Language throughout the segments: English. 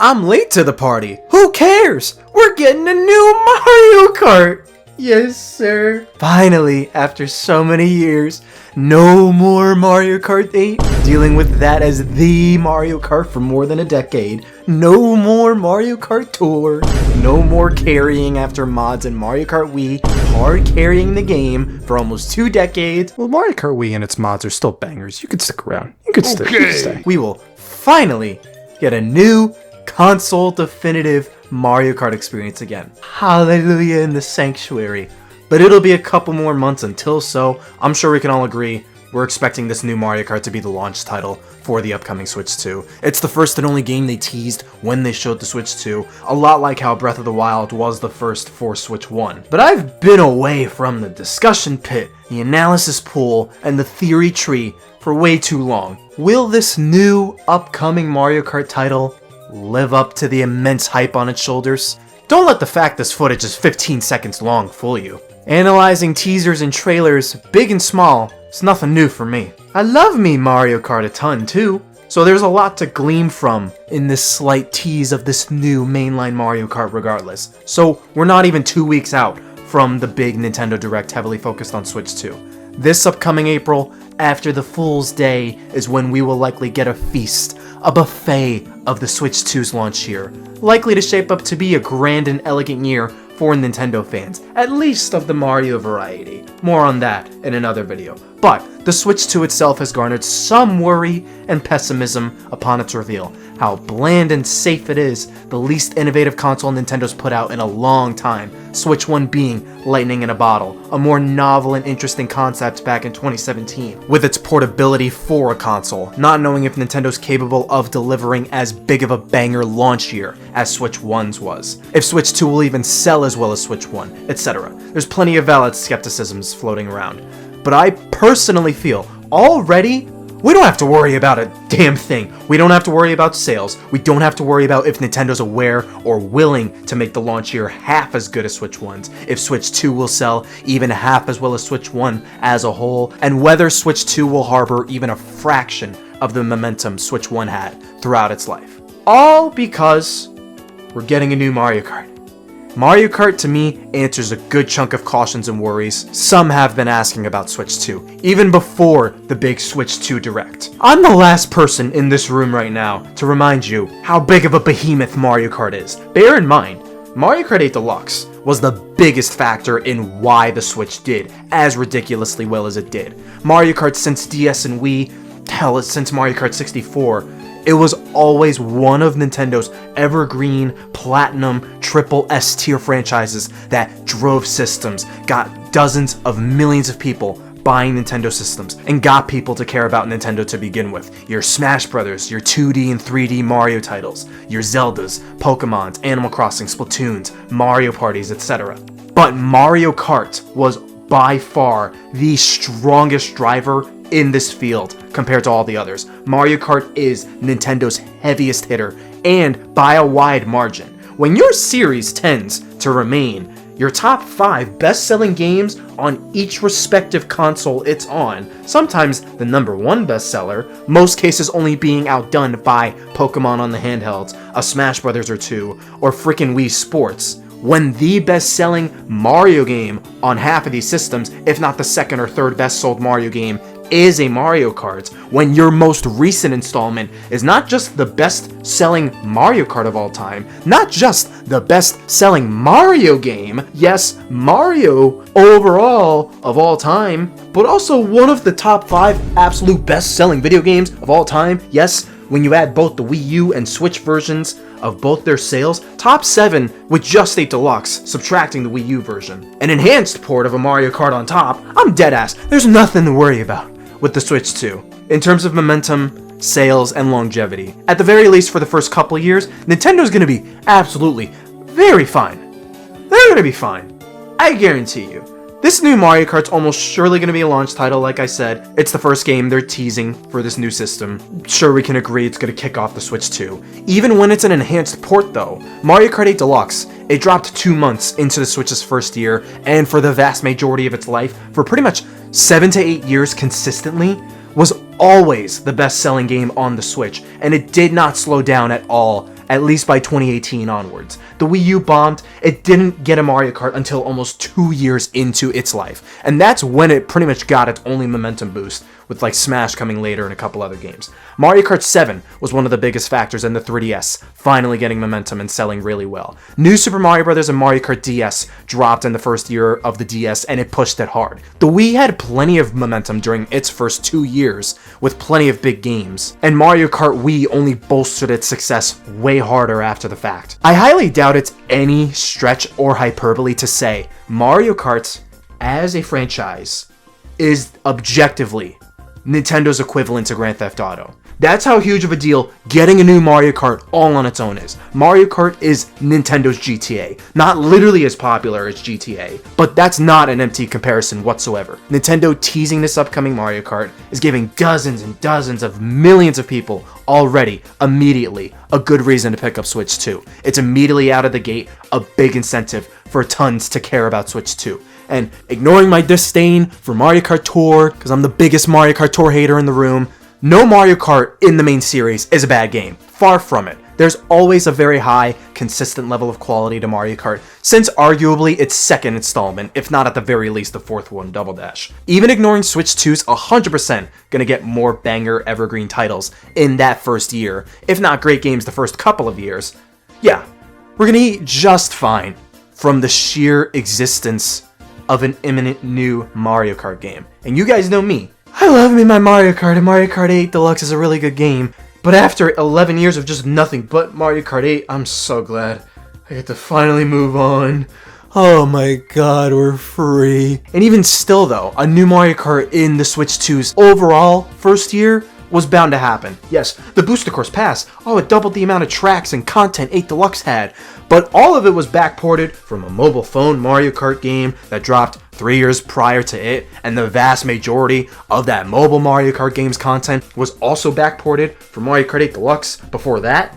I'm late to the party. Who cares? We're getting a new Mario Kart. Yes, sir. Finally, after so many years, no more Mario Kart 8. Dealing with that as the Mario Kart for more than a decade. No more Mario Kart Tour. No more carrying after mods in Mario Kart Wii. Hard carrying the game for almost 2 decades. Well, Mario Kart Wii and its mods are still bangers. You could stick around. You could stay. We will finally get a new console definitive Mario Kart experience again. Hallelujah in the sanctuary. But it'll be a couple more months until so. I'm sure we can all agree we're expecting this new Mario Kart to be the launch title for the upcoming Switch 2. It's the first and only game they teased when they showed the Switch 2, a lot like how Breath of the Wild was the first for Switch 1. But I've been away from the discussion pit, the analysis pool, and the theory tree for way too long. Will this new upcoming Mario Kart title live up to the immense hype on its shoulders? Don't let the fact this footage is 15 seconds long fool you. Analyzing teasers and trailers, big and small, is nothing new for me. I love me Mario Kart a ton too, so there's a lot to glean from in this slight tease of this new mainline Mario Kart regardless. So we're not even 2 weeks out from the big Nintendo Direct heavily focused on Switch 2. This upcoming April, after the Fool's Day, is when we will likely get a feast, a buffet of the Switch 2's launch year, likely to shape up to be a grand and elegant year for Nintendo fans, at least of the Mario variety. More on that in another video. But the Switch 2 itself has garnered some worry and pessimism upon its reveal. How bland and safe it is, the least innovative console Nintendo's put out in a long time, Switch 1 being lightning in a bottle, a more novel and interesting concept back in 2017, with its portability for a console, not knowing if Nintendo's capable of delivering as big of a banger launch year as Switch 1's was, if Switch 2 will even sell as well as Switch 1, etc. There's plenty of valid skepticisms floating around. But I personally feel, already, we don't have to worry about a damn thing. We don't have to worry about sales. We don't have to worry about if Nintendo's aware or willing to make the launch year half as good as Switch 1's, if Switch 2 will sell even half as well as Switch 1 as a whole, and whether Switch 2 will harbor even a fraction of the momentum Switch 1 had throughout its life. All because we're getting a new Mario Kart. Mario Kart, to me, answers a good chunk of cautions and worries some have been asking about Switch 2, even before the big Switch 2 Direct. I'm the last person in this room right now to remind you how big of a behemoth Mario Kart is. Bear in mind, Mario Kart 8 Deluxe was the biggest factor in why the Switch did as ridiculously well as it did. Mario Kart since DS and Wii, hell, since Mario Kart 64, it was always one of Nintendo's evergreen, platinum, triple S tier franchises that drove systems, got dozens of millions of people buying Nintendo systems, and got people to care about Nintendo to begin with. Your Smash Brothers, your 2D and 3D Mario titles, your Zeldas, Pokemons, Animal Crossing, Splatoons, Mario Parties, etc. But Mario Kart was by far the strongest driver in this field compared to all the others. Mario Kart is Nintendo's heaviest hitter, and by a wide margin. When your series tends to remain your top 5 best-selling games on each respective console it's on, sometimes the number 1 bestseller, most cases only being outdone by Pokemon on the handhelds, a Smash Brothers or 2, or frickin' Wii Sports, when the best-selling Mario game on half of these systems, if not the second or third best-sold Mario game, is a Mario Kart, when your most recent installment is not just the best-selling Mario Kart of all time, not just the best-selling Mario game, yes, Mario overall of all time, but also one of the top 5 absolute best-selling video games of all time, yes, when you add both the Wii U and Switch versions of both their sales, top 7 with just 8 Deluxe, subtracting the Wii U version. An enhanced port of a Mario Kart on top, I'm deadass, there's nothing to worry about with the Switch 2, in terms of momentum, sales, and longevity. At the very least for the first couple years, Nintendo's gonna be absolutely very fine. They're gonna be fine. I guarantee you. This new Mario Kart's almost surely gonna be a launch title, like I said. It's the first game they're teasing for this new system. Sure, we can agree it's gonna kick off the Switch 2. Even when it's an enhanced port though, Mario Kart 8 Deluxe, it dropped 2 months into the Switch's first year, and for the vast majority of its life, for pretty much 7 to 8 years consistently, was always the best-selling game on the Switch, and it did not slow down at all at least by 2018 onwards. The Wii U bombed, it didn't get a Mario Kart until almost 2 years into its life, and that's when it pretty much got its only momentum boost, with like Smash coming later and a couple other games. Mario Kart 7 was one of the biggest factors in the 3DS finally getting momentum and selling really well. New Super Mario Bros. And Mario Kart DS dropped in the first year of the DS and it pushed it hard. The Wii had plenty of momentum during its first 2 years with plenty of big games, and Mario Kart Wii only bolstered its success way harder after the fact. I highly doubt it's any stretch or hyperbole to say Mario Kart as a franchise is objectively Nintendo's equivalent to Grand Theft Auto. That's how huge of a deal getting a new Mario Kart all on its own is. Mario Kart is Nintendo's GTA. Not literally as popular as GTA, but that's not an empty comparison whatsoever. Nintendo teasing this upcoming Mario Kart is giving dozens and dozens of millions of people already, immediately, a good reason to pick up Switch 2. It's immediately out of the gate a big incentive for tons to care about Switch 2. And ignoring my disdain for Mario Kart Tour, because I'm the biggest Mario Kart Tour hater in the room, no Mario Kart in the main series is a bad game. Far from it. There's always a very high, consistent level of quality to Mario Kart, since arguably its second installment, if not at the very least the fourth one, Double Dash. Even ignoring Switch 2's 100% gonna get more banger evergreen titles in that first year, if not great games the first couple of years. Yeah, we're gonna eat just fine from the sheer existence of an imminent new Mario Kart game. And you guys know me. I love me my Mario Kart, and Mario Kart 8 Deluxe is a really good game. But after 11 years of just nothing but Mario Kart 8, I'm so glad I get to finally move on. Oh my god, we're free. And even still though, a new Mario Kart in the Switch 2's overall first year was bound to happen. Yes, the Booster Course Pass, it doubled the amount of tracks and content 8 Deluxe had, but all of it was backported from a mobile phone Mario Kart game that dropped 3 years prior to it, and the vast majority of that mobile Mario Kart game's content was also backported from Mario Kart 8 Deluxe before that,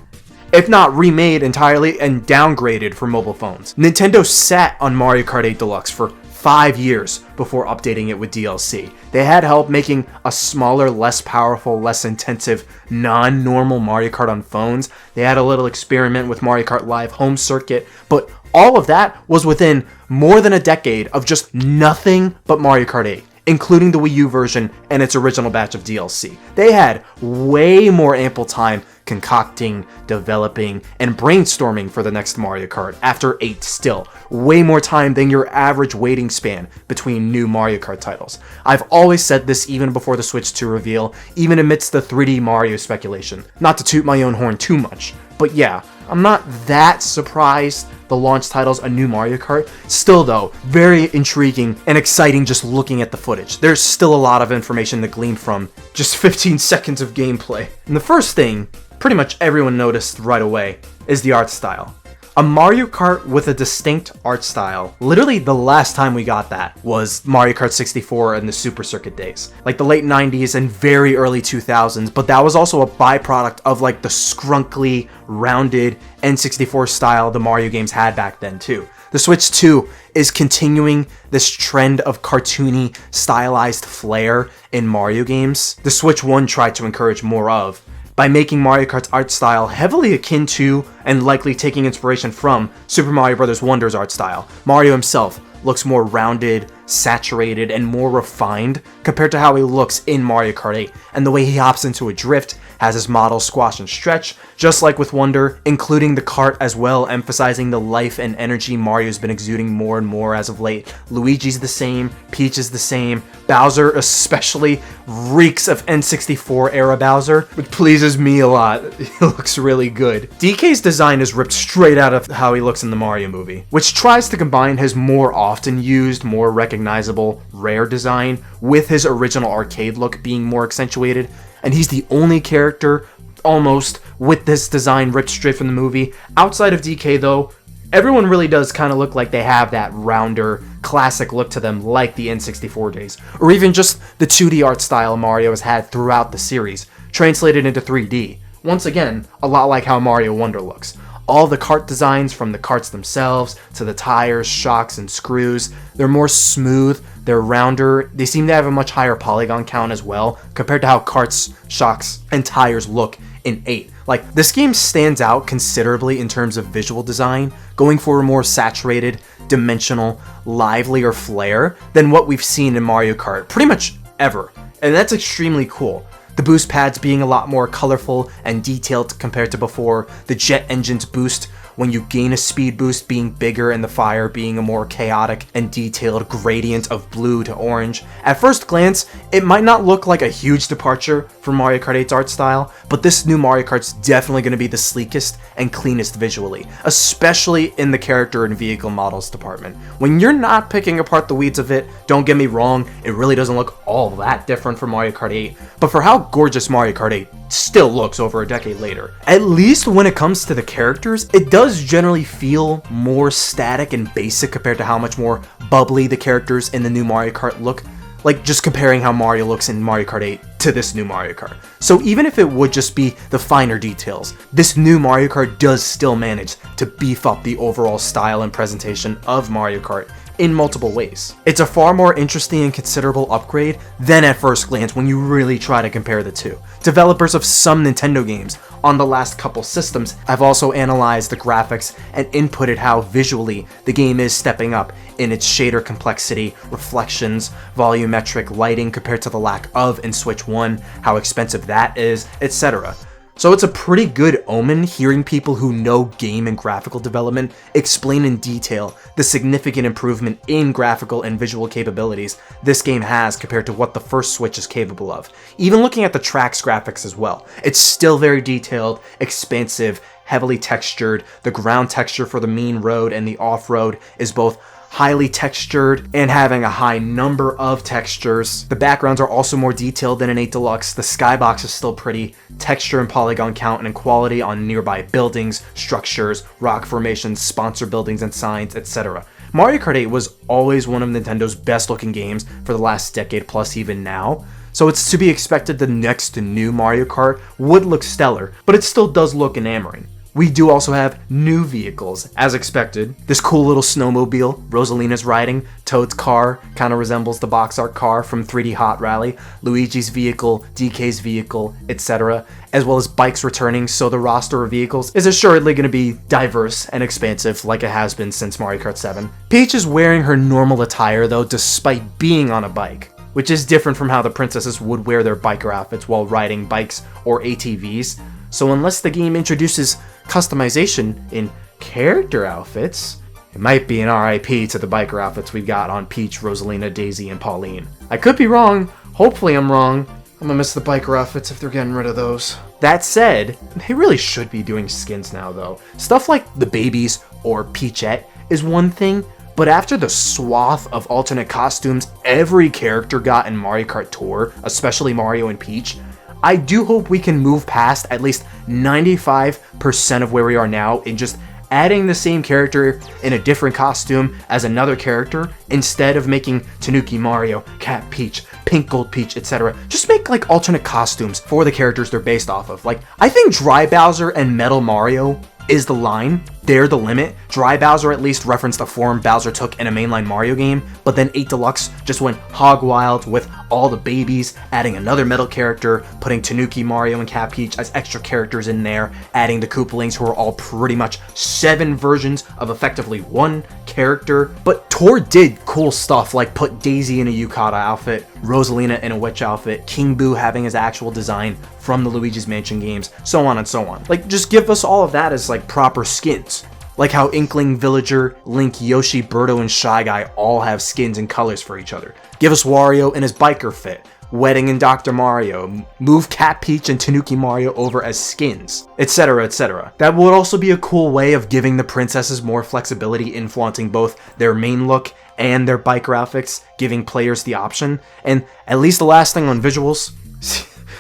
if not remade entirely and downgraded for mobile phones. Nintendo sat on Mario Kart 8 Deluxe for 5 years before updating it with DLC. They had help making a smaller, less powerful, less intensive, non-normal Mario Kart on phones. They had a little experiment with Mario Kart Live Home Circuit, but all of that was within more than a decade of just nothing but Mario Kart 8, including the Wii U version and its original batch of DLC. They had way more ample time concocting, developing, and brainstorming for the next Mario Kart after 8 still. Way more time than your average waiting span between new Mario Kart titles. I've always said this even before the Switch 2 reveal, even amidst the 3D Mario speculation. Not to toot my own horn too much, but yeah, I'm not that surprised the launch title's a new Mario Kart. Still though, very intriguing and exciting just looking at the footage. There's still a lot of information to glean from just 15 seconds of gameplay. And the first thing pretty much everyone noticed right away is the art style. A Mario Kart with a distinct art style. Literally the last time we got that was Mario Kart 64 and the Super Circuit days. Like the late 90s and very early 2000s, but that was also a byproduct of like the scrunkly, rounded N64 style the Mario games had back then too. The Switch 2 is continuing this trend of cartoony, stylized flair in Mario games the Switch 1 tried to encourage more of, by making Mario Kart's art style heavily akin to, and likely taking inspiration from, Super Mario Bros. Wonder's art style. Mario himself looks more rounded, saturated, and more refined compared to how he looks in Mario Kart 8, and the way he hops into a drift, has his models squash and stretch, just like with Wonder, including the kart as well, emphasizing the life and energy Mario's been exuding more and more as of late. Luigi's the same, Peach is the same, Bowser especially reeks of N64 era Bowser, which pleases me a lot. He looks really good. DK's design is ripped straight out of how he looks in the Mario movie, which tries to combine his more often used, more recognizable, rare design with his original arcade look being more accentuated, and he's the only character almost with this design ripped straight from the movie. Outside of DK though, everyone really does kind of look like they have that rounder, classic look to them like the N64 days, or even just the 2D art style Mario has had throughout the series, translated into 3D. Once again, a lot like how Mario Wonder looks. All the kart designs, from the karts themselves to the tires, shocks, and screws, they're more smooth, they're rounder, they seem to have a much higher polygon count as well, compared to how karts, shocks, and tires look in 8. Like, this game stands out considerably in terms of visual design, going for a more saturated, dimensional, livelier flair than what we've seen in Mario Kart pretty much ever, and that's extremely cool. The boost pads being a lot more colorful and detailed compared to before, the jet engine's boost when you gain a speed boost being bigger and the fire being a more chaotic and detailed gradient of blue to orange. At first glance, it might not look like a huge departure from Mario Kart 8's art style, but this new Mario Kart's definitely going to be the sleekest and cleanest visually, especially in the character and vehicle models department. When you're not picking apart the weeds of it, don't get me wrong, it really doesn't look all that different from Mario Kart 8, but for how gorgeous Mario Kart 8 still looks over a decade later, at least when it comes to the characters, it does generally feel more static and basic compared to how much more bubbly the characters in the new Mario Kart look. Like, just comparing how Mario looks in Mario Kart 8 to this new Mario Kart. So even if it would just be the finer details, this new Mario Kart does still manage to beef up the overall style and presentation of Mario Kart in multiple ways. It's a far more interesting and considerable upgrade than at first glance when you really try to compare the two. Developers of some Nintendo games on the last couple systems have also analyzed the graphics and inputted how visually the game is stepping up in its shader complexity, reflections, volumetric lighting compared to the lack of in Switch 1, how expensive that is, etc. So it's a pretty good omen hearing people who know game and graphical development explain in detail the significant improvement in graphical and visual capabilities this game has compared to what the first Switch is capable of. Even looking at the track's graphics as well, it's still very detailed, expansive, heavily textured. The ground texture for the main road and the off-road is both highly textured and having a high number of textures. The backgrounds are also more detailed than in 8 Deluxe. The skybox is still pretty. Texture and polygon count and quality on nearby buildings, structures, rock formations, sponsor buildings and signs, etc. Mario Kart 8 was always one of Nintendo's best looking games for the last decade plus even now. So it's to be expected the next new Mario Kart would look stellar, but it still does look enamoring. We do also have new vehicles, as expected. This cool little snowmobile Rosalina's riding, Toad's car kind of resembles the box art car from 3D Hot Rally, Luigi's vehicle, DK's vehicle, etc., as well as bikes returning, so the roster of vehicles is assuredly going to be diverse and expansive like it has been since Mario Kart 7. Peach is wearing her normal attire though, despite being on a bike, which is different from how the princesses would wear their biker outfits while riding bikes or ATVs. So unless the game introduces customization in character outfits, it might be an RIP to the biker outfits we got on Peach, Rosalina, Daisy, and Pauline. I could be wrong. Hopefully I'm wrong. I'm gonna miss the biker outfits if they're getting rid of those. That said, they really should be doing skins now though. Stuff like the babies or Peachette is one thing, but after the swath of alternate costumes every character got in Mario Kart Tour, especially Mario and Peach, I do hope we can move past at least 95% of where we are now in just adding the same character in a different costume as another character instead of making Tanuki Mario, Cat Peach, Pink Gold Peach, etc. Just make like alternate costumes for the characters they're based off of. Like, I think Dry Bowser and Metal Mario is the line. They're the limit. Dry Bowser at least referenced the form Bowser took in a mainline Mario game, but then 8 Deluxe just went hog wild with all the babies, adding another metal character, putting Tanuki Mario and Cat Peach as extra characters in there, adding the Koopalings who are all pretty much 7 versions of effectively one character. But Tour did cool stuff like put Daisy in a Yukata outfit, Rosalina in a witch outfit, King Boo having his actual design from the Luigi's Mansion games, so on and so on. Like, just give us all of that as like proper skins. Like how Inkling, Villager, Link, Yoshi, Birdo, and Shy Guy all have skins and colors for each other. Give us Wario in his biker fit, Wedding and Dr. Mario, move Cat Peach and Tanuki Mario over as skins, etc, etc. That would also be a cool way of giving the princesses more flexibility in flaunting both their main look and their biker outfits, giving players the option. And at least the last thing on visuals,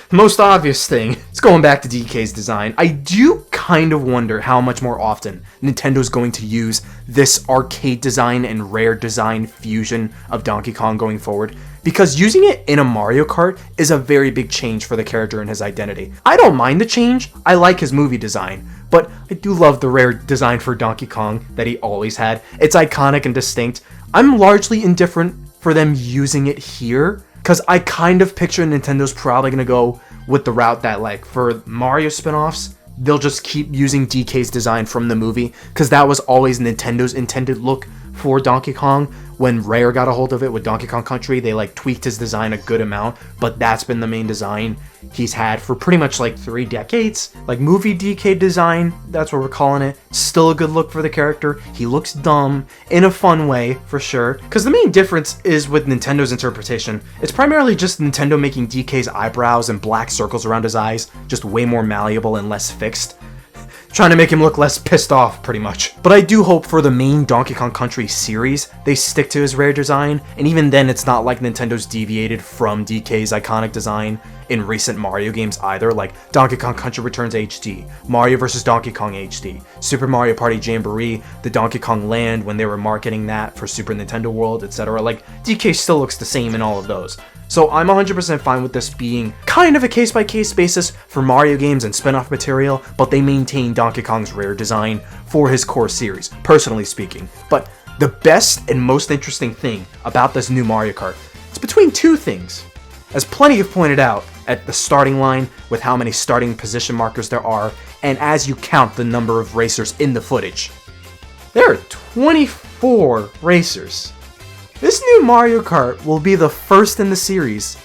the most obvious thing is going back to DK's design. I do kind of wonder how much more often Nintendo's going to use this arcade design and rare design fusion of Donkey Kong going forward, because using it in a Mario Kart is a very big change for the character and his identity. I don't mind the change, I like his movie design, but I do love the rare design for Donkey Kong that he always had. It's iconic and distinct. I'm largely indifferent for them using it here, because I kind of picture Nintendo's probably going to go with the route that, like, for Mario spin-offs, they'll just keep using DK's design from the movie, because that was always Nintendo's intended look for Donkey Kong. When Rare got a hold of it with Donkey Kong Country, they like tweaked his design a good amount, but that's been the main design he's had for pretty much like 3 decades. Like movie DK design, that's what we're calling it. Still a good look for the character. He looks dumb in a fun way for sure, because the main difference is with Nintendo's interpretation. It's primarily just Nintendo making DK's eyebrows and black circles around his eyes just way more malleable and less fixed, trying to make him look less pissed off, pretty much. But I do hope for the main Donkey Kong Country series, they stick to his Rare design, and even then it's not like Nintendo's deviated from DK's iconic design in recent Mario games either, like Donkey Kong Country Returns HD, Mario vs. Donkey Kong HD, Super Mario Party Jamboree, the Donkey Kong Land when they were marketing that for Super Nintendo World, etc. Like, DK still looks the same in all of those. So I'm 100% fine with this being kind of a case-by-case basis for Mario games and spin-off material, but they maintain Donkey Kong's Rare design for his core series, personally speaking. But the best and most interesting thing about this new Mario Kart is between 2 things. As plenty have pointed out at the starting line with how many starting position markers there are, and as you count the number of racers in the footage. There are 24 racers. This new Mario Kart will be the first in the series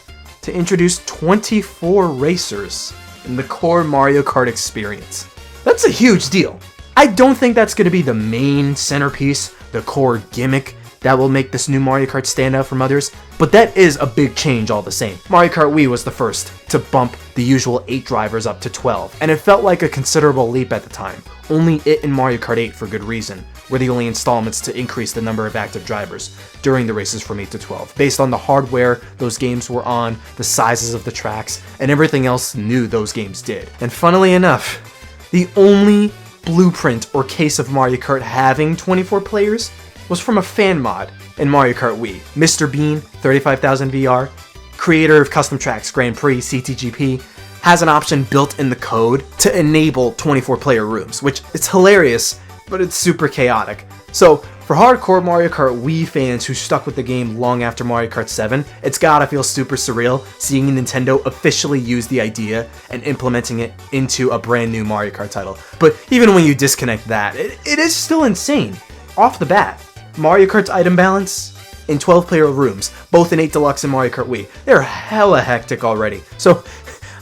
to introduce 24 racers in the core Mario Kart experience. That's a huge deal. I don't think that's going to be the main centerpiece, the core gimmick that will make this new Mario Kart stand out from others, but that is a big change all the same. Mario Kart Wii was the first to bump the usual 8 drivers up to 12, and it felt like a considerable leap at the time. Only it and Mario Kart 8, for good reason, were the only installments to increase the number of active drivers during the races from 8 to 12, based on the hardware those games were on, the sizes of the tracks, and everything else new those games did. And funnily enough, the only blueprint or case of Mario Kart having 24 players was from a fan mod in Mario Kart Wii. Mr. Bean, 35,000 VR, creator of Custom Tracks Grand Prix CTGP, has an option built in the code to enable 24 player rooms, which it's hilarious, but it's super chaotic. So for hardcore Mario Kart Wii fans who stuck with the game long after Mario Kart 7, it's gotta feel super surreal seeing Nintendo officially use the idea and implementing it into a brand new Mario Kart title. But even when you disconnect that, it is still insane. Off the bat, Mario Kart's item balance in 12 player rooms, both in 8 Deluxe and Mario Kart Wii, they're hella hectic already. So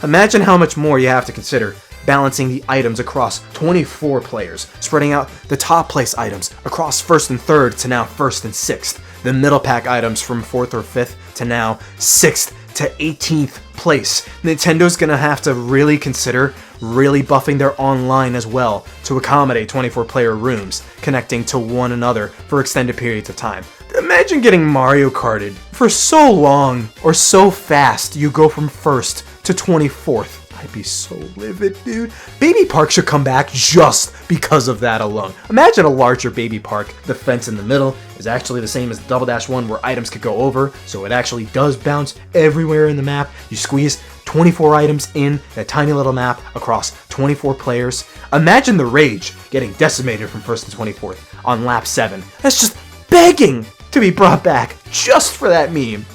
imagine how much more you have to consider balancing the items across 24 players, spreading out the top place items across 1st and 3rd to now 1st and 6th, the middle pack items from 4th or 5th to now 6th to 18th place. Nintendo's gonna have to really consider really buffing their online as well to accommodate 24 player rooms connecting to one another for extended periods of time. Imagine getting Mario Karted for so long or so fast you go from 1st to 24th. I'd be so livid, dude. Baby Park should come back just because of that alone. Imagine a larger Baby Park. The fence in the middle is actually the same as Double Dash 1 where items could go over, so it actually does bounce everywhere in the map. You squeeze 24 items in that tiny little map across 24 players. Imagine the rage getting decimated from 1st to 24th on lap 7. That's just begging to be brought back just for that meme.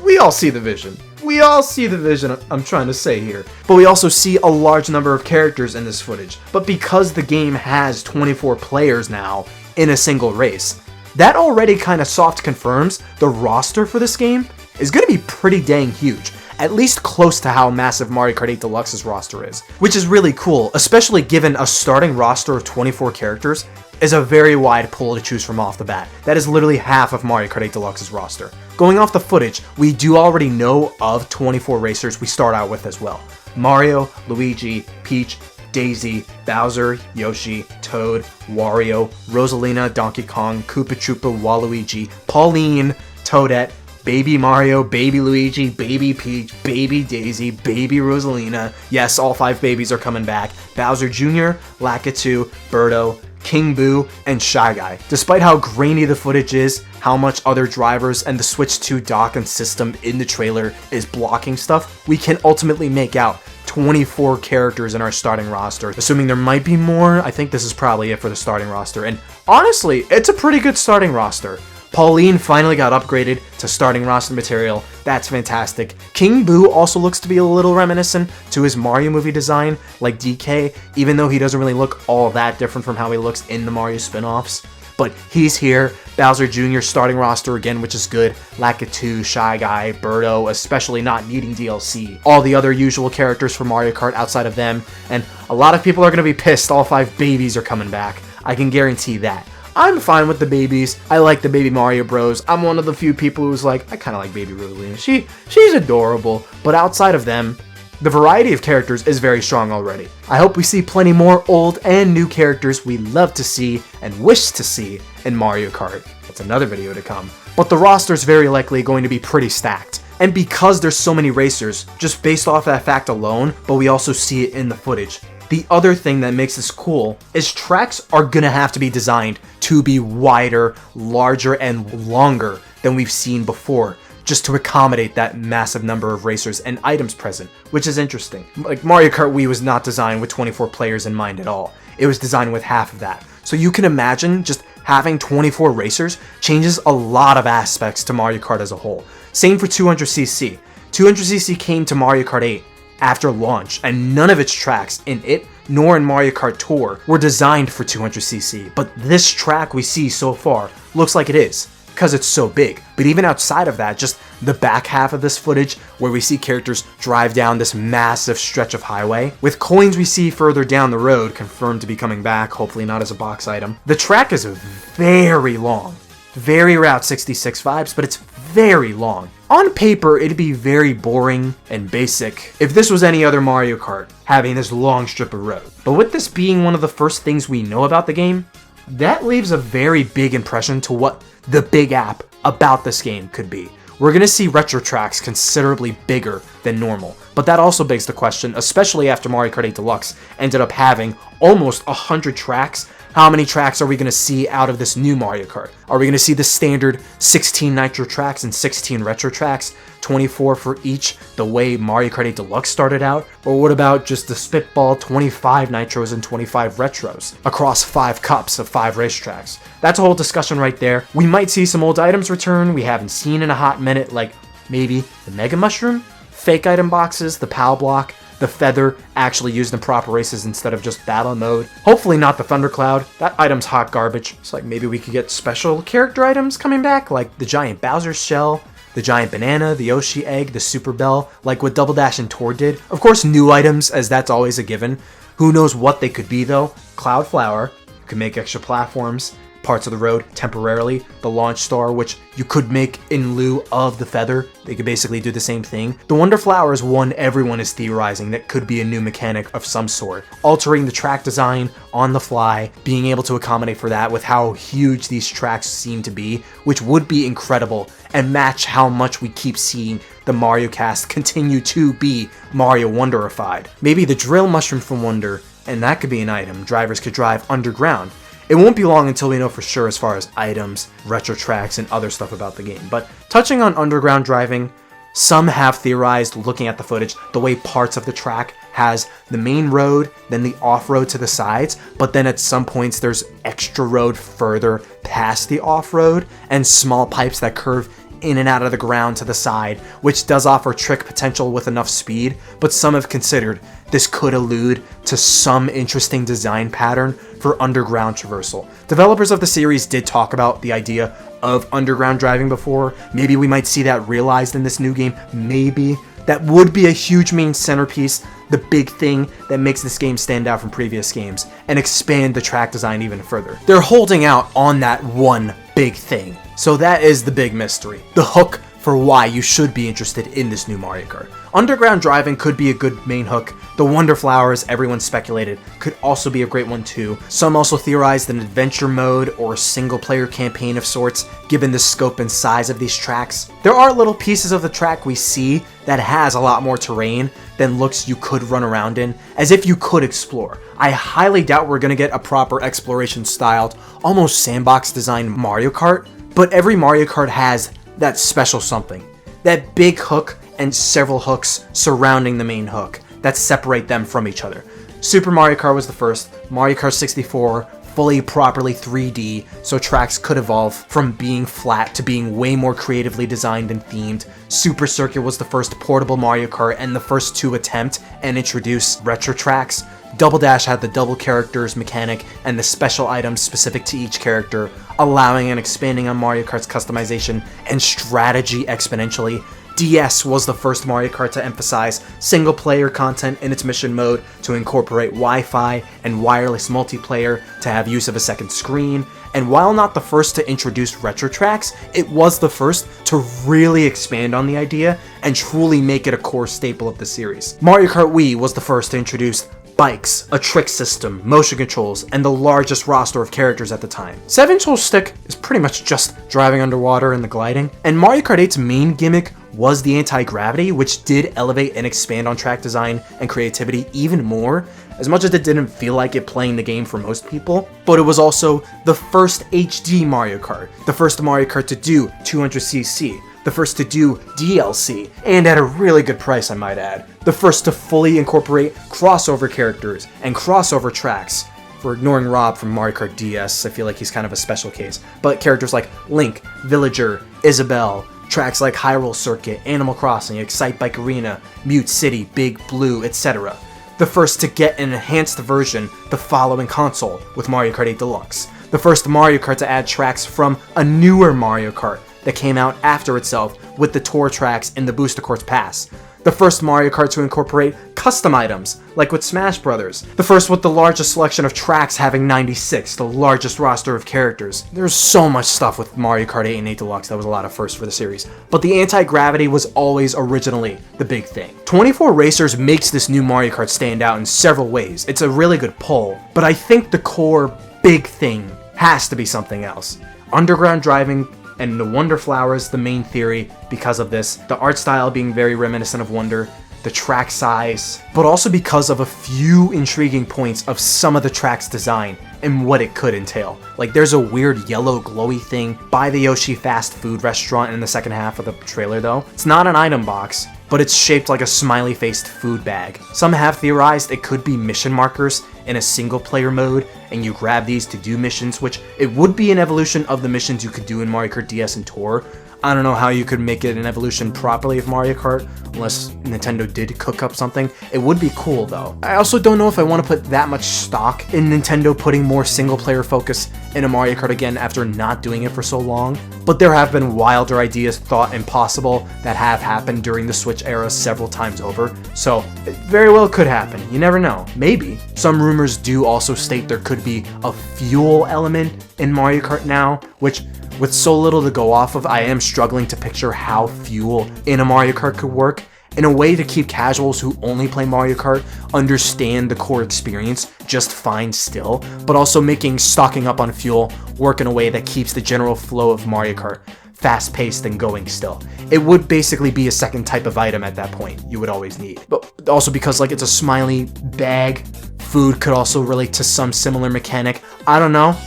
We all see the vision. We all see the vision I'm trying to say here. But we also see a large number of characters in this footage. But because the game has 24 players now in a single race, that already kind of soft confirms the roster for this game is going to be pretty dang huge. At least close to how massive Mario Kart 8 Deluxe's roster is. Which is really cool, especially given a starting roster of 24 characters is a very wide pool to choose from off the bat. That is literally half of Mario Kart 8 Deluxe's roster. Going off the footage, we do already know of 24 racers we start out with as well. Mario, Luigi, Peach, Daisy, Bowser, Yoshi, Toad, Wario, Rosalina, Donkey Kong, Koopa Troopa, Waluigi, Pauline, Toadette, Baby Mario, Baby Luigi, Baby Peach, Baby Daisy, Baby Rosalina. Yes, all 5 babies are coming back. Bowser Jr., Lakitu, Birdo, King Boo, and Shy Guy. Despite how grainy the footage is, how much other drivers and the Switch 2 dock and system in the trailer is blocking stuff, we can ultimately make out 24 characters in our starting roster. Assuming there might be more, I think this is probably it for the starting roster. And honestly, it's a pretty good starting roster. Pauline finally got upgraded to starting roster material. That's fantastic. King Boo also looks to be a little reminiscent to his Mario movie design, like DK, even though he doesn't really look all that different from how he looks in the Mario spin-offs. But he's here. Bowser Jr. starting roster again, which is good. Lakitu, Shy Guy, Birdo, especially not needing DLC. All the other usual characters for Mario Kart outside of them, and a lot of people are going to be pissed all 5 babies are coming back. I can guarantee that. I'm fine with the babies. I like the Baby Mario Bros. I'm one of the few people who's like, I kind of like Baby Rosalina. She's adorable. But outside of them, the variety of characters is very strong already. I hope we see plenty more old and new characters we love to see and wish to see in Mario Kart. That's another video to come. But the roster is very likely going to be pretty stacked. And because there's so many racers, just based off that fact alone, but we also see it in the footage. The other thing that makes this cool is tracks are gonna have to be designed to be wider, larger, and longer than we've seen before, just to accommodate that massive number of racers and items present, which is interesting. Like Mario Kart Wii was not designed with 24 players in mind at all. It was designed with half of that. So you can imagine just having 24 racers changes a lot of aspects to Mario Kart as a whole. Same for 200cc. 200cc came to Mario Kart 8 after launch, and none of its tracks in it nor in Mario Kart Tour were designed for 200cc, but this track we see so far looks like it is, because it's so big. But even outside of that, just the back half of this footage where we see characters drive down this massive stretch of highway, with coins we see further down the road confirmed to be coming back, hopefully not as a box item. The track is very long. Very Route 66 vibes, but it's very long. On paper, it'd be very boring and basic if this was any other Mario Kart, having this long strip of road. But with this being one of the first things we know about the game, that leaves a very big impression to what the big app about this game could be. We're going to see retro tracks considerably bigger than normal, but that also begs the question, especially after Mario Kart 8 Deluxe ended up having almost 100 tracks. How many tracks are we going to see out of this new Mario Kart? Are we going to see the standard 16 nitro tracks and 16 retro tracks, 24 for each, the way Mario Kart 8 Deluxe started out? Or what about just the spitball 25 nitros and 25 retros across 5 cups of 5 racetracks? That's a whole discussion right there. We might see some old items return we haven't seen in a hot minute, like maybe the Mega Mushroom, fake item boxes, the POW block, the feather actually used in proper races instead of just battle mode. Hopefully not the Thundercloud. That item's hot garbage. It's like maybe we could get special character items coming back, like the giant Bowser shell, the giant banana, the Yoshi egg, the Super Bell, like what Double Dash and Tour did. Of course, new items, as that's always a given. Who knows what they could be though? Cloud Flower, you can make extra platforms, parts of the road temporarily, the launch star, which you could make in lieu of the feather. They could basically do the same thing. The Wonder Flower is one everyone is theorizing that could be a new mechanic of some sort, altering the track design on the fly, being able to accommodate for that with how huge these tracks seem to be, which would be incredible and match how much we keep seeing the Mario cast continue to be Mario Wonder-ified. Maybe the drill mushroom from Wonder, and that could be an item drivers could drive underground. It won't be long until we know for sure as far as items, retro tracks, and other stuff about the game. But touching on underground driving, some have theorized, looking at the footage, the way parts of the track has the main road, then the off-road to the sides, but then at some points there's extra road further past the off-road, and small pipes that curve in and out of the ground to the side, which does offer trick potential with enough speed, but some have considered this could allude to some interesting design pattern for underground traversal. Developers of the series did talk about the idea of underground driving before. Maybe we might see that realized in this new game. Maybe. That would be a huge main centerpiece, the big thing that makes this game stand out from previous games, and expand the track design even further. They're holding out on that one big thing. So that is the big mystery. The hook for why you should be interested in this new Mario Kart. Underground driving could be a good main hook. The Wonder Flowers, everyone speculated, could also be a great one too. Some also theorized an adventure mode or a single player campaign of sorts, given the scope and size of these tracks. There are little pieces of the track we see that has a lot more terrain than looks you could run around in, as if you could explore. I highly doubt we're gonna get a proper exploration styled, almost sandbox designed Mario Kart, but every Mario Kart has that special something. That big hook and several hooks surrounding the main hook that separate them from each other. Super Mario Kart was the first, Mario Kart 64 fully properly 3D, so tracks could evolve from being flat to being way more creatively designed and themed. Super Circuit was the first portable Mario Kart and the first to attempt and introduce retro tracks. Double Dash had the double characters mechanic and the special items specific to each character, allowing and expanding on Mario Kart's customization and strategy exponentially. DS was the first Mario Kart to emphasize single-player content in its mission mode, to incorporate Wi-Fi and wireless multiplayer, to have use of a second screen, and while not the first to introduce retro tracks, it was the first to really expand on the idea and truly make it a core staple of the series. Mario Kart Wii was the first to introduce bikes, a trick system, motion controls, and the largest roster of characters at the time. 7-Inch Stick is pretty much just driving underwater and the gliding, and Mario Kart 8's main gimmick was the anti-gravity, which did elevate and expand on track design and creativity even more, as much as it didn't feel like it playing the game for most people. But it was also the first HD Mario Kart, the first Mario Kart to do 200cc, the first to do DLC, and at a really good price, I might add. The first to fully incorporate crossover characters and crossover tracks. For ignoring Rob from Mario Kart DS, I feel like he's kind of a special case. But characters like Link, Villager, Isabelle, tracks like Hyrule Circuit, Animal Crossing, Excite Bike Arena, Mute City, Big Blue, etc. The first to get an enhanced version the following console with Mario Kart 8 Deluxe. The first Mario Kart to add tracks from a newer Mario Kart that came out after itself with the tour tracks in the Booster Course Pass. The first Mario Kart to incorporate custom items, like with Smash Brothers. The first with the largest selection of tracks, having 96, the largest roster of characters. There's so much stuff with Mario Kart 8 and 8 Deluxe that was a lot of firsts for the series. But the anti-gravity was always originally the big thing. 24 Racers makes this new Mario Kart stand out in several ways. It's a really good pull, but I think the core big thing has to be something else. Underground driving and the Wonder Flowers, the main theory because of this, the art style being very reminiscent of Wonder, the track size, but also because of a few intriguing points of some of the track's design and what it could entail. Like there's a weird yellow glowy thing by the Yoshi fast food restaurant in the second half of the trailer though. It's not an item box, but it's shaped like a smiley-faced food bag. Some have theorized it could be mission markers in a single-player mode, and you grab these to do missions, which it would be an evolution of the missions you could do in Mario Kart DS and Tour. I don't know how you could make it an evolution properly of Mario Kart, unless Nintendo did cook up something. It would be cool though. I also don't know if I want to put that much stock in Nintendo putting more single-player focus in a Mario Kart again after not doing it for so long, but there have been wilder ideas thought impossible that have happened during the Switch era several times over, so it very well could happen. You never know. Maybe. Some rumors do also state there could be a fuel element in Mario Kart now, which with so little to go off of, I am struggling to picture how fuel in a Mario Kart could work in a way to keep casuals who only play Mario Kart understand the core experience just fine still, but also making stocking up on fuel work in a way that keeps the general flow of Mario Kart fast-paced and going still. It would basically be a second type of item at that point you would always need. But also because like it's a smiley bag, food could also relate to some similar mechanic. I don't know.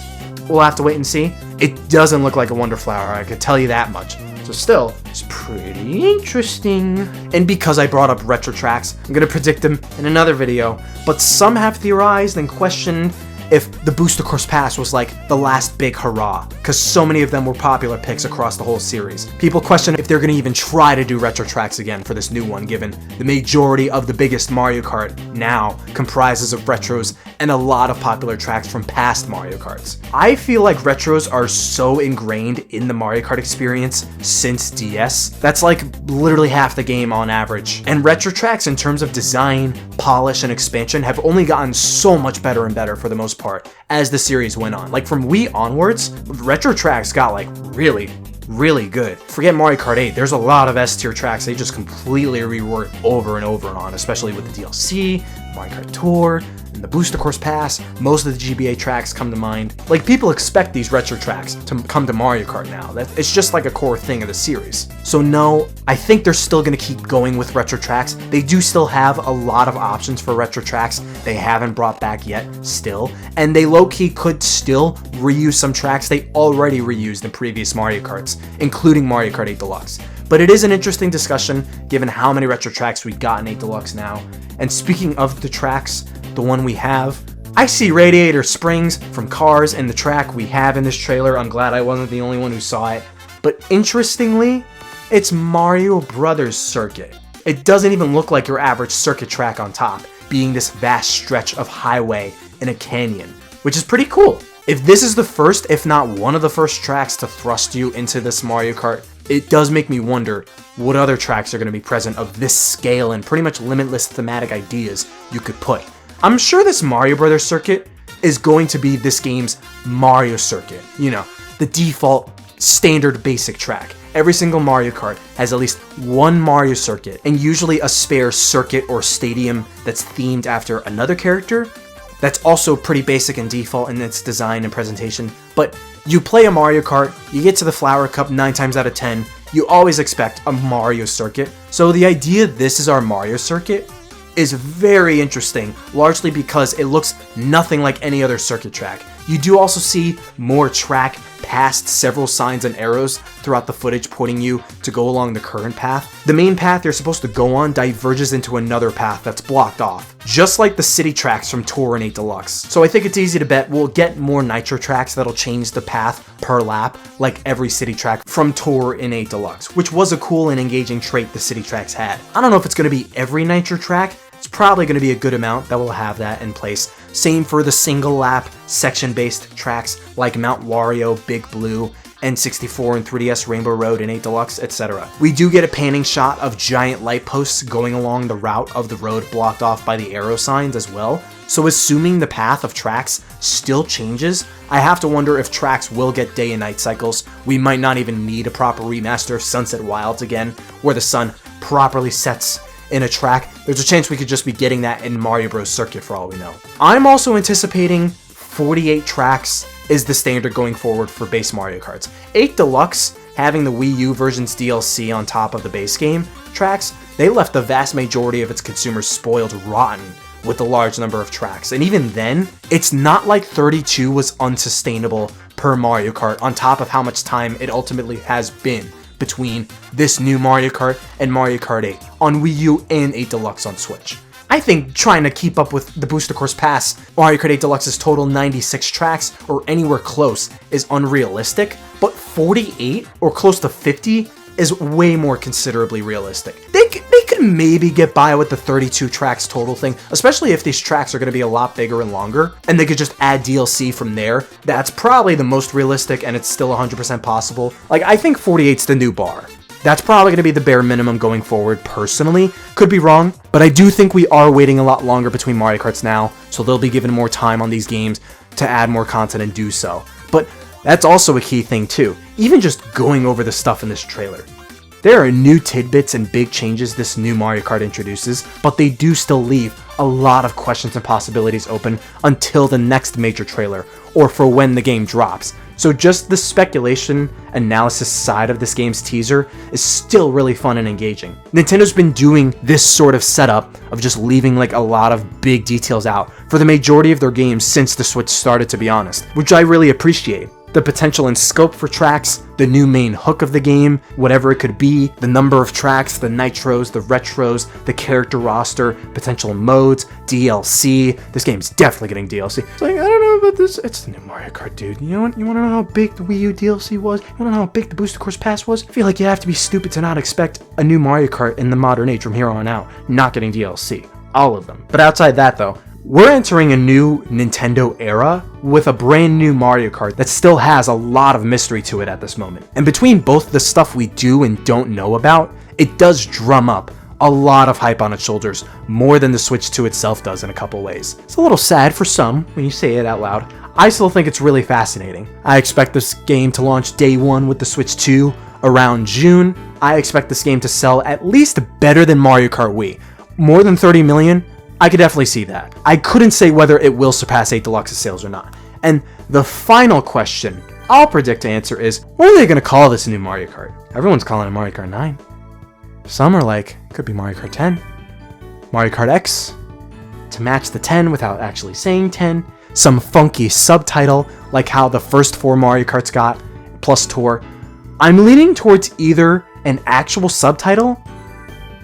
We'll have to wait and see. It doesn't look like a Wonder Flower, I could tell you that much. So still, it's pretty interesting. And because I brought up retro tracks, I'm gonna predict them in another video, but some have theorized and questioned if the Booster Course Pass was like the last big hurrah, because so many of them were popular picks across the whole series. People question if they're going to even try to do retro tracks again for this new one, given the majority of the biggest Mario Kart now comprises of retros and a lot of popular tracks from past Mario Karts. I feel like retros are so ingrained in the Mario Kart experience since DS. That's like literally half the game on average. And retro tracks in terms of design, polish, and expansion have only gotten so much better and better for the most part as the series went on. Like from Wii onwards, retro tracks got like really good. Forget Mario Kart 8, there's a lot of S tier tracks they just completely reworked over and over on, especially with the DLC, Mario Kart Tour, and the Booster Course Pass. Most of the GBA tracks come to mind. Like people expect these retro tracks to come to Mario Kart now. It's just like a core thing of the series. So no, I think they're still gonna keep going with retro tracks. They do still have a lot of options for retro tracks they haven't brought back yet still, and they low-key could still reuse some tracks they already reused in previous Mario Karts, including Mario Kart 8 Deluxe. But it is an interesting discussion given how many retro tracks we got in 8 Deluxe now. And speaking of the tracks, the one we have, I see radiator springs from cars in the track we have in this trailer. I'm glad I wasn't the only one who saw it. But interestingly, it's Mario Brothers circuit. It doesn't even look like your average circuit track on top, being this vast stretch of highway in a canyon, which is pretty cool. If this is the first, if not one of the first tracks to thrust you into this Mario Kart, it does make me wonder what other tracks are going to be present of this scale and pretty much limitless thematic ideas you could put. I'm sure this Mario Brothers circuit is going to be this game's Mario circuit. You know, the default standard basic track. Every single Mario Kart has at least one Mario circuit, and usually a spare circuit or stadium that's themed after another character. That's also pretty basic and default in its design and presentation. But you play a Mario Kart, you get to the Flower Cup 9 times out of 10, you always expect a Mario circuit. So the idea this is our Mario circuit is very interesting, largely because it looks nothing like any other circuit track. You do also see more track past several signs and arrows throughout the footage pointing you to go along the current path. The main path you're supposed to go on diverges into another path that's blocked off, just like the city tracks from Tour and 8 Deluxe. So I think it's easy to bet we'll get more nitro tracks that'll change the path per lap, like every city track from Tour and 8 Deluxe, which was a cool and engaging trait the city tracks had. I don't know if it's going to be every nitro track. It's probably going to be a good amount that will have that in place. Same for the single lap section-based tracks like Mount Wario, Big Blue, N64 and 3DS Rainbow Road and 8 Deluxe, etc. We do get a panning shot of giant light posts going along the route of the road blocked off by the arrow signs as well. So assuming the path of tracks still changes, I have to wonder if tracks will get day and night cycles. We might not even need a proper remaster of Sunset Wilds again, where the sun properly sets in a track. There's a chance we could just be getting that in Mario Bros. Circuit for all we know. I'm also anticipating 48 tracks is the standard going forward for base Mario Karts. 8 Deluxe, having the Wii U version's DLC on top of the base game tracks, they left the vast majority of its consumers spoiled rotten with the large number of tracks. And even then, it's not like 32 was unsustainable per Mario Kart on top of how much time it ultimately has been between this new Mario Kart and Mario Kart 8 on Wii U and 8 Deluxe on Switch. I think trying to keep up with the Booster Course Pass, Mario Kart 8 Deluxe's total 96 tracks or anywhere close is unrealistic, but 48 or close to 50 is way more considerably realistic. They could maybe get by with the 32 tracks total thing, especially if these tracks are going to be a lot bigger and longer, and they could just add DLC from there. That's probably the most realistic, and it's still 100% possible. Like, I think 48's the new bar. That's probably going to be the bare minimum going forward, personally. Could be wrong, but I do think we are waiting a lot longer between Mario Karts now, so they'll be given more time on these games to add more content and do so. But that's also a key thing too, even just going over the stuff in this trailer. There are new tidbits and big changes this new Mario Kart introduces, but they do still leave a lot of questions and possibilities open until the next major trailer, or for when the game drops. So just the speculation analysis side of this game's teaser is still really fun and engaging. Nintendo's been doing this sort of setup of just leaving like a lot of big details out for the majority of their games since the Switch started, to be honest, which I really appreciate. The potential and scope for tracks, the new main hook of the game, whatever it could be, the number of tracks, the nitros, the retros, the character roster, potential modes, DLC. This game's definitely getting DLC. It's like, I don't know about this. It's the new Mario Kart, dude. You want to know how big the Wii U DLC was? You want to know how big the Booster Course Pass was? I feel like you have to be stupid to not expect a new Mario Kart in the modern age from here on out, not getting DLC. All of them. But outside that, though, we're entering a new Nintendo era with a brand new Mario Kart that still has a lot of mystery to it at this moment. And between both the stuff we do and don't know about, it does drum up a lot of hype on its shoulders, more than the Switch 2 itself does in a couple ways. It's a little sad for some when you say it out loud. I still think it's really fascinating. I expect this game to launch day one with the Switch 2 around June. I expect this game to sell at least better than Mario Kart Wii. More than 30 million? I could definitely see that. I couldn't say whether it will surpass 8 Deluxe's sales or not. And the final question I'll predict to answer is, what are they going to call this new Mario Kart? Everyone's calling it Mario Kart 9. Some are like, could be Mario Kart 10. Mario Kart X, to match the 10 without actually saying 10. Some funky subtitle, like how the first 4 Mario Karts got, plus Tour. I'm leaning towards either an actual subtitle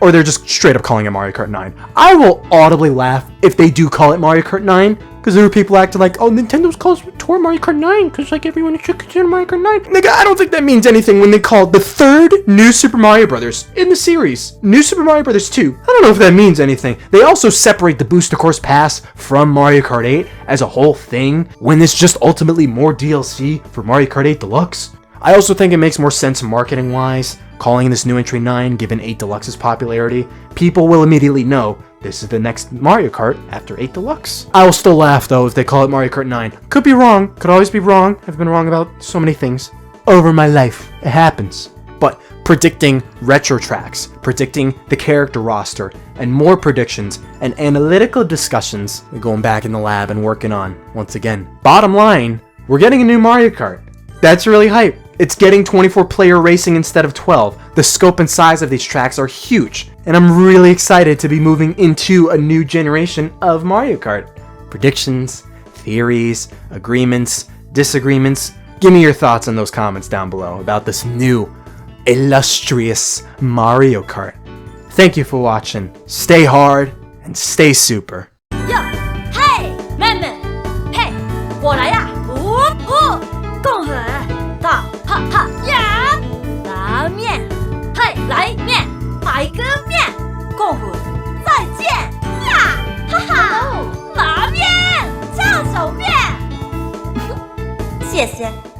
or they're just straight up calling it Mario Kart 9. I will audibly laugh if they do call it Mario Kart 9, because there are people acting like, oh, Nintendo's calls Tour Mario Kart 9, because like everyone should consider Mario Kart 9. Nigga, I don't think that means anything when they call the third new Super Mario Brothers in the series New Super Mario Brothers 2. I don't know if that means anything. They also separate the Booster Course Pass from Mario Kart 8 as a whole thing, when it's just ultimately more DLC for Mario Kart 8 Deluxe. I also think it makes more sense marketing-wise, calling this new entry 9, given 8 Deluxe's popularity. People will immediately know this is the next Mario Kart after 8 Deluxe. I will still laugh, though, if they call it Mario Kart 9. Could be wrong. Could always be wrong. I've been wrong about so many things over my life. It happens. But predicting retro tracks, predicting the character roster, and more predictions and analytical discussions we're going back in the lab and working on once again. Bottom line, we're getting a new Mario Kart. That's really hype. It's getting 24-player racing instead of 12. The scope and size of these tracks are huge, and I'm really excited to be moving into a new generation of Mario Kart. Predictions, theories, agreements, disagreements. Give me your thoughts in those comments down below about this new, illustrious Mario Kart. Thank you for watching. Stay hard and stay super. Hey, 妹妹，嘿，我来呀！共和大哈哈呀！拉面，嘿，来面，来个面，共和再见呀！哈哈，拉面，酱手面，谢谢。